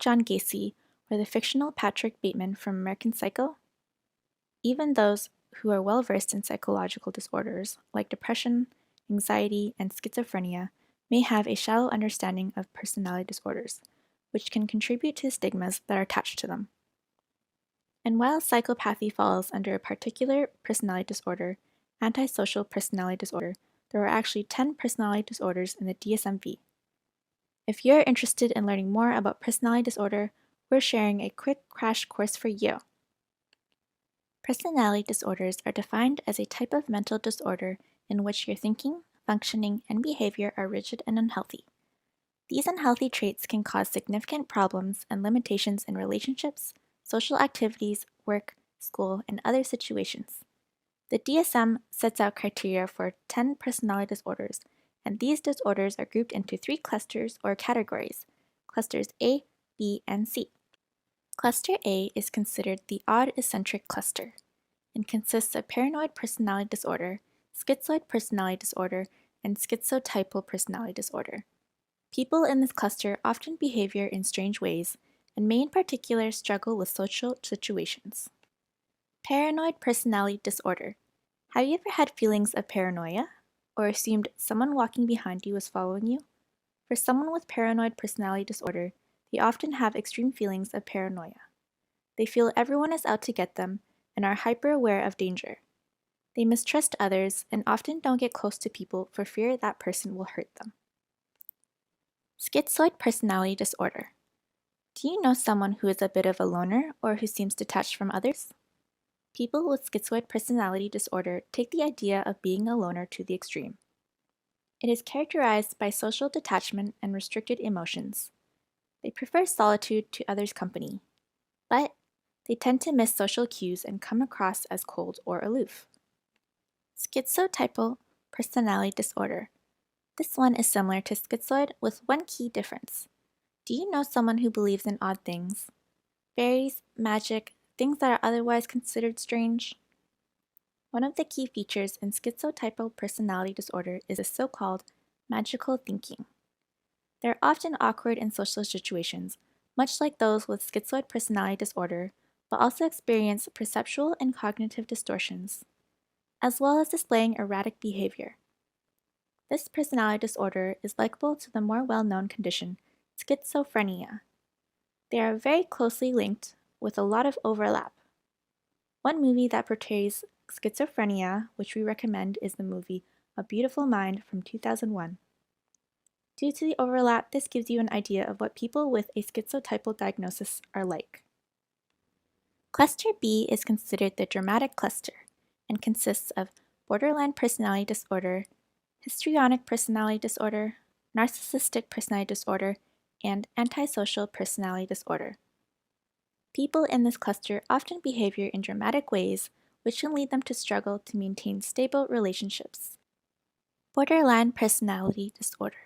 John Gacy, or the fictional Patrick Bateman from American Psycho? Even those who are well versed in psychological disorders like depression, anxiety, and schizophrenia may have a shallow understanding of personality disorders, which can contribute to stigmas that are attached to them. And while psychopathy falls under a particular personality disorder, antisocial personality disorder, there are actually 10 personality disorders in the DSM-V. If you're interested in learning more about personality disorder, we're sharing a quick crash course for you. Personality disorders are defined as a type of mental disorder in which your thinking, functioning, and behavior are rigid and unhealthy. These unhealthy traits can cause significant problems and limitations in relationships, social activities, work, school, and other situations. The DSM sets out criteria for 10 personality disorders, and these disorders are grouped into 3 clusters or categories, clusters A, B, and C. Cluster A is considered the odd eccentric cluster and consists of paranoid personality disorder, schizoid personality disorder, and schizotypal personality disorder. People in this cluster often behave in strange ways and may in particular struggle with social situations. Paranoid personality disorder. Have you ever had feelings of paranoia or assumed someone walking behind you was following you? For someone with paranoid personality disorder, they often have extreme feelings of paranoia. They feel everyone is out to get them and are hyper-aware of danger. They mistrust others and often don't get close to people for fear that person will hurt them. Schizoid personality disorder. Do you know someone who is a bit of a loner or who seems detached from others? People with schizoid personality disorder take the idea of being a loner to the extreme. It is characterized by social detachment and restricted emotions. They prefer solitude to others' company, but they tend to miss social cues and come across as cold or aloof. Schizotypal personality disorder. This one is similar to schizoid with one key difference. Do you know someone who believes in odd things? Fairies, magic, things that are otherwise considered strange? One of the key features in schizotypal personality disorder is a so-called magical thinking. They're often awkward in social situations, much like those with schizoid personality disorder, but also experience perceptual and cognitive distortions, as well as displaying erratic behavior. This personality disorder is likable to the more well-known condition, schizophrenia. They are very closely linked, with a lot of overlap. One movie that portrays schizophrenia, which we recommend, is the movie A Beautiful Mind from 2001. Due to the overlap, this gives you an idea of what people with a schizotypal diagnosis are like. Cluster B is considered the dramatic cluster and consists of borderline personality disorder, histrionic personality disorder, narcissistic personality disorder, and antisocial personality disorder. People in this cluster often behave in dramatic ways, which can lead them to struggle to maintain stable relationships. Borderline personality disorder.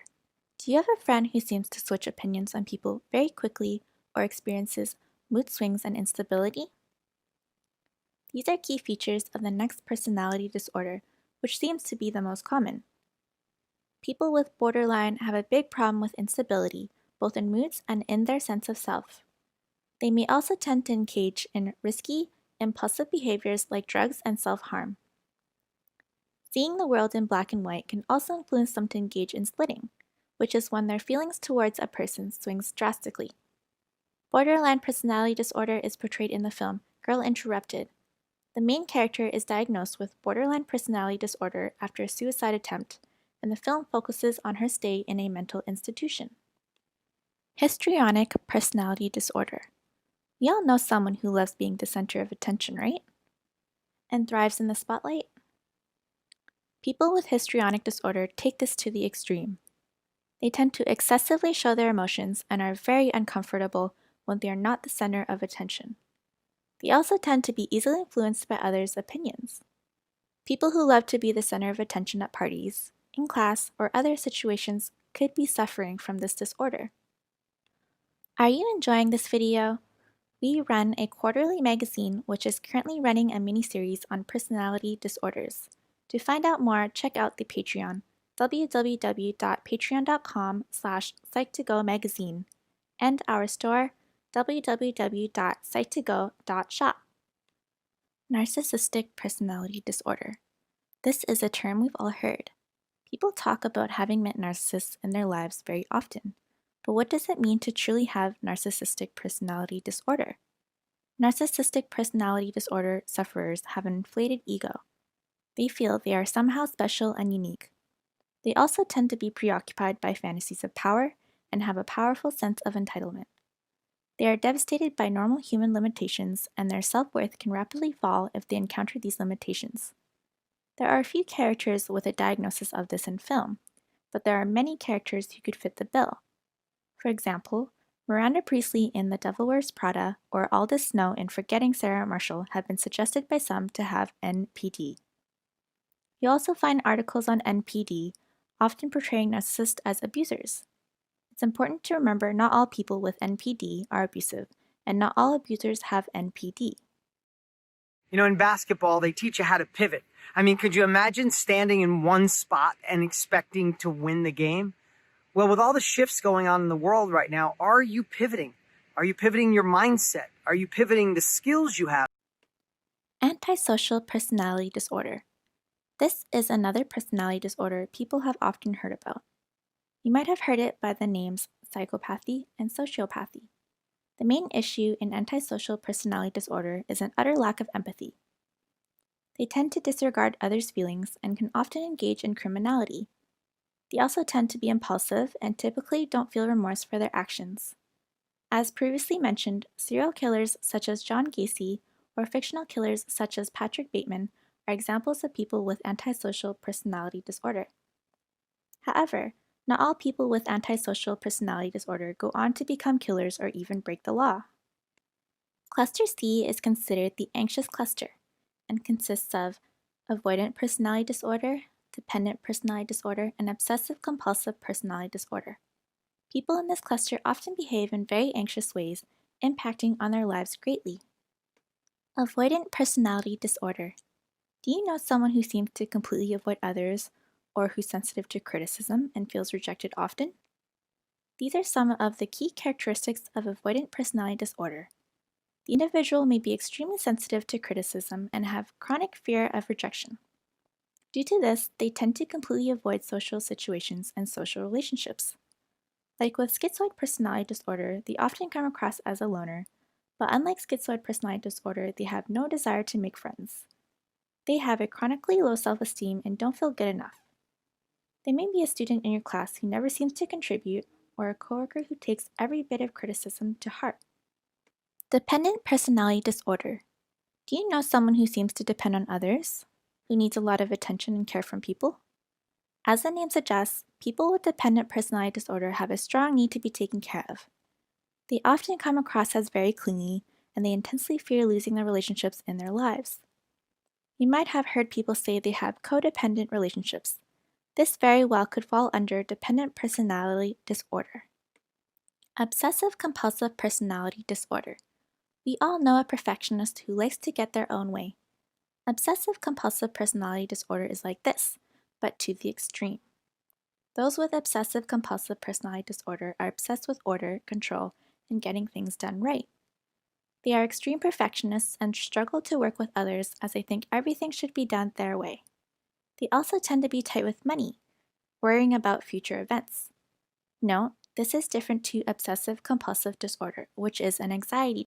Do you have a friend who seems to switch opinions on people very quickly or experiences mood swings and instability? These are key features of the next personality disorder, which seems to be the most common. People with borderline have a big problem with instability, both in moods and in their sense of self. They may also tend to engage in risky, impulsive behaviors like drugs and self-harm. Seeing the world in black and white can also influence them to engage in splitting, which is when their feelings towards a person swings drastically. Borderline personality disorder is portrayed in the film Girl Interrupted. The main character is diagnosed with borderline personality disorder after a suicide attempt, and the film focuses on her stay in a mental institution. Histrionic personality disorder. We all know someone who loves being the center of attention, right? And thrives in the spotlight? People with histrionic disorder take this to the extreme. They tend to excessively show their emotions and are very uncomfortable when they are not the center of attention. They also tend to be easily influenced by others' opinions. People who love to be the center of attention at parties, in class, or other situations could be suffering from this disorder. Are you enjoying this video? We run a quarterly magazine which is currently running a mini-series on personality disorders. To find out more, check out the Patreon, www.patreon.com/psych2go magazine, and our store, www.site2go.shop. Narcissistic personality disorder. This is a term we've all heard. People talk about having met narcissists in their lives very often, but what does it mean to truly have narcissistic personality disorder? Narcissistic personality disorder sufferers have an inflated ego. They feel they are somehow special and unique. They also tend to be preoccupied by fantasies of power and have a powerful sense of entitlement. They are devastated by normal human limitations, and their self-worth can rapidly fall if they encounter these limitations. There are a few characters with a diagnosis of this in film, but there are many characters who could fit the bill. For example, Miranda Priestly in The Devil Wears Prada or Aldous Snow in Forgetting Sarah Marshall have been suggested by some to have NPD. You also find articles on NPD, often portraying narcissists as abusers. It's important to remember not all people with NPD are abusive, and not all abusers have NPD. You know, in basketball, they teach you how to pivot. I mean, could you imagine standing in one spot and expecting to win the game? Well, with all the shifts going on in the world right now, are you pivoting? Are you pivoting your mindset? Are you pivoting the skills you have? Antisocial personality disorder. This is another personality disorder people have often heard about. You might have heard it by the names psychopathy and sociopathy. The main issue in antisocial personality disorder is an utter lack of empathy. They tend to disregard others' feelings and can often engage in criminality. They also tend to be impulsive and typically don't feel remorse for their actions. As previously mentioned, serial killers such as John Gacy or fictional killers such as Patrick Bateman are examples of people with antisocial personality disorder. However, not all people with antisocial personality disorder go on to become killers or even break the law. Cluster C is considered the anxious cluster and consists of avoidant personality disorder, dependent personality disorder, and obsessive-compulsive personality disorder. People in this cluster often behave in very anxious ways, impacting on their lives greatly. Avoidant personality disorder. Do you know someone who seems to completely avoid others, or who's sensitive to criticism and feels rejected often? These are some of the key characteristics of avoidant personality disorder. The individual may be extremely sensitive to criticism and have chronic fear of rejection. Due to this, they tend to completely avoid social situations and social relationships. Like with schizoid personality disorder, they often come across as a loner, but unlike schizoid personality disorder, they have no desire to make friends. They have a chronically low self-esteem and don't feel good enough. They may be a student in your class who never seems to contribute, or a coworker who takes every bit of criticism to heart. Dependent personality disorder. Do you know someone who seems to depend on others? Who needs a lot of attention and care from people? As the name suggests, people with dependent personality disorder have a strong need to be taken care of. They often come across as very clingy, and they intensely fear losing the relationships in their lives. You might have heard people say they have codependent relationships. This very well could fall under dependent personality disorder. Obsessive-compulsive personality disorder. We all know a perfectionist who likes to get their own way. Obsessive-compulsive personality disorder is like this, but to the extreme. Those with obsessive-compulsive personality disorder are obsessed with order, control, and getting things done right. They are extreme perfectionists and struggle to work with others as they think everything should be done their way. They also tend to be tight with money, worrying about future events. Note, this is different to obsessive-compulsive disorder, which is an anxiety